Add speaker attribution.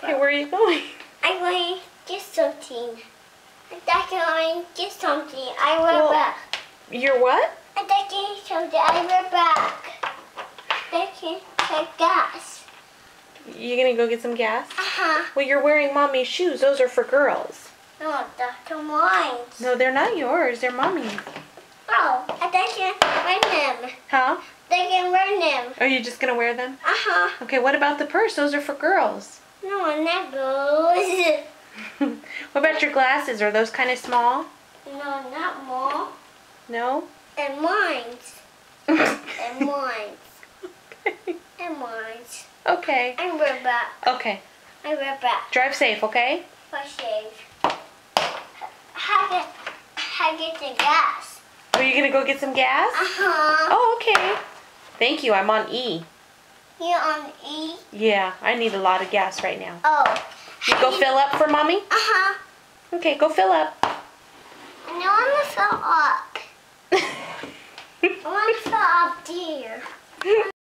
Speaker 1: Okay, where are you going?
Speaker 2: I'm going to get something. I'm going to get something. I will back.
Speaker 1: You're what?
Speaker 2: I'm taking something. I will back. Taking some gas.
Speaker 1: You gonna go get some gas?
Speaker 2: Uh-huh.
Speaker 1: Well, you're wearing mommy's shoes. Those are for girls.
Speaker 2: No, that's mine.
Speaker 1: No, they're not yours. They're mommy's.
Speaker 2: Oh, I can wear them.
Speaker 1: Huh?
Speaker 2: They can wear them.
Speaker 1: Are you just gonna wear them?
Speaker 2: Uh-huh.
Speaker 1: Okay, what about the purse? Those are for girls.
Speaker 2: No, not those.
Speaker 1: What about your glasses? Are those kind of small?
Speaker 2: No, not more.
Speaker 1: No?
Speaker 2: And mine's. And mine's.
Speaker 1: Okay.
Speaker 2: And mine's.
Speaker 1: Okay.
Speaker 2: And we're back.
Speaker 1: Okay.
Speaker 2: And we're back.
Speaker 1: Drive safe, okay?
Speaker 2: For shave. How get the gas?
Speaker 1: Are you gonna go get some gas?
Speaker 2: Uh-huh.
Speaker 1: Oh, okay. Thank you. I'm on E.
Speaker 2: You're on E?
Speaker 1: Yeah, I need a lot of gas right now.
Speaker 2: Oh.
Speaker 1: You go fill up for mommy?
Speaker 2: Uh-huh.
Speaker 1: Okay, go fill up.
Speaker 2: No, I want to fill up. I want to fill up there.